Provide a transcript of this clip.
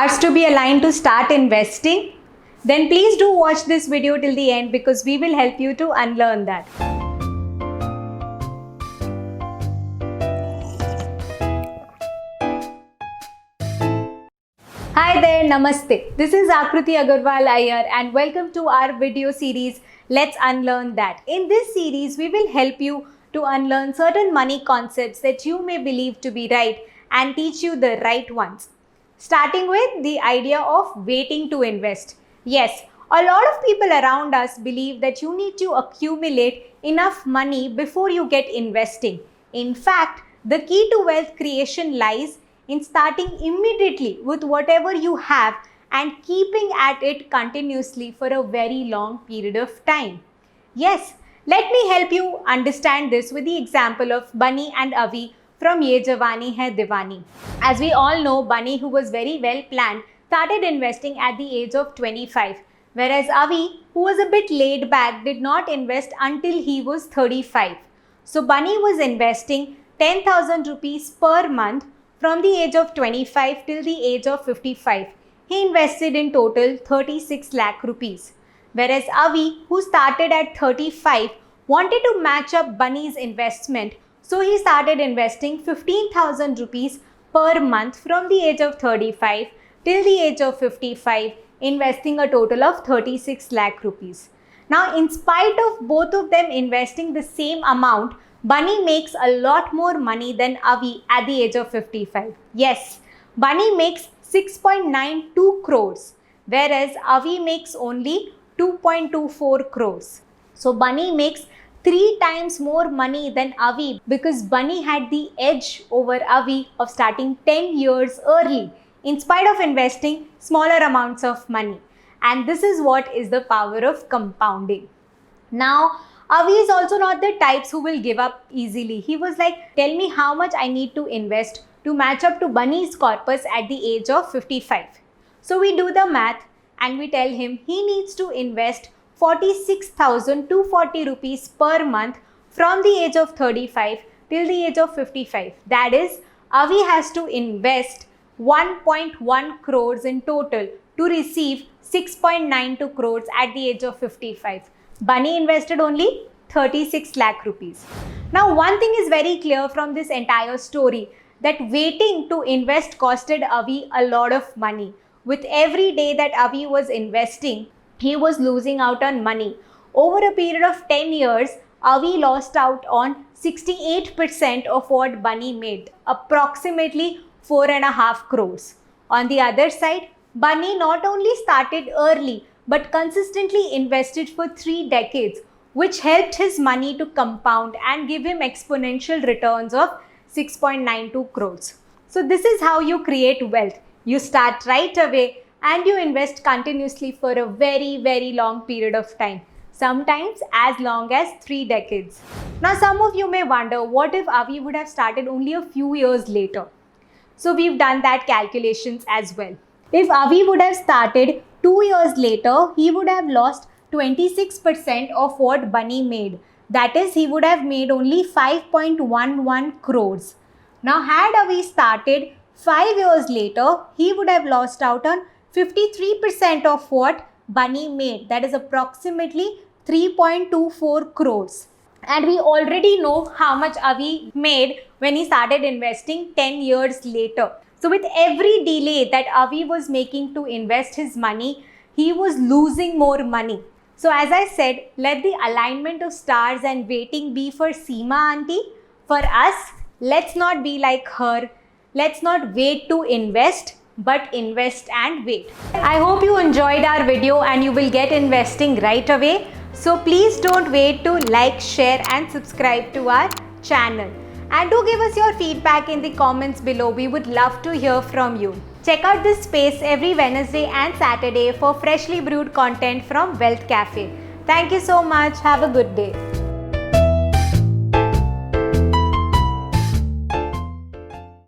stars to be aligned to start investing? Then please do watch this video till the end because we will help you to unlearn that. Hi there, Namaste. This is Akriti Agarwal Iyer and welcome to our video series, Let's Unlearn That. In this series, we will help you to unlearn certain money concepts that you may believe to be right and teach you the right ones. Starting with the idea of waiting to invest. Yes, a lot of people around us believe that you need to accumulate enough money before you get investing. In fact, the key to wealth creation lies in starting immediately with whatever you have and keeping at it continuously for a very long period of time. Yes, let me help you understand this with the example of Bunny and Avi from Ye Jawani Hai Diwani. As we all know, Bunny, who was very well planned, started investing at the age of 25, whereas Avi, who was a bit laid back, did not invest until he was 35. So Bunny was investing 10,000 rupees per month from the age of 25 till the age of 55. He invested in total 36 lakh rupees. Whereas Avi, who started at 35, wanted to match up Bunny's investment. So he started investing 15,000 rupees per month from the age of 35 till the age of 55, investing a total of 36 lakh rupees. Now, in spite of both of them investing the same amount, Bunny makes a lot more money than Avi at the age of 55. Yes, Bunny makes 6.92 crores, whereas Avi makes only 2.24 crores. So Bunny makes 3 times more money than Avi because Bunny had the edge over Avi of starting 10 years early in spite of investing smaller amounts of money. And this is what is the power of compounding. Now, Avi is also not the types who will give up easily. He was like, tell me how much I need to invest to match up to Bunny's corpus at the age of 55. So we do the math and we tell him he needs to invest 46,240 rupees per month from the age of 35 till the age of 55. That is, Avi has to invest 1.1 crores in total to receive 6.92 crores at the age of 55. Bunny invested only 36 lakh rupees. Now, one thing is very clear from this entire story, that waiting to invest costed Avi a lot of money. With every day that Avi was investing, he was losing out on money. Over a period of 10 years, Avi lost out on 68% of what Bunny made, approximately 4.5 crores. On the other side, Bunny not only started early but consistently invested for 3 decades, which helped his money to compound and give him exponential returns of 6.92 crores. So this is how you create wealth. You start right away and you invest continuously for a very, very long period of time. Sometimes as long as 3 decades. Now some of you may wonder, what if Avi would have started only a few years later? So we've done that calculations as well. If Avi would have started 2 years later, he would have lost 26% of what Bunny made. That is, he would have made only 5.11 crores. Now had Avi started 5 years later, he would have lost out on 53% of what Bunny made. That is approximately 3.24 crores. And we already know how much Avi made when he started investing 10 years later. So with every delay that Avi was making to invest his money, he was losing more money. So as I said, let the alignment of stars and waiting be for Seema auntie. For us, let's not be like her. Let's not wait to invest, but invest and wait. I hope you enjoyed our video and you will get investing right away. So please don't wait to like, share and subscribe to our channel. And do give us your feedback in the comments below. We would love to hear from you. Check out this space every Wednesday and Saturday for freshly brewed content from Wealth Café. Thank you so much. Have a good day.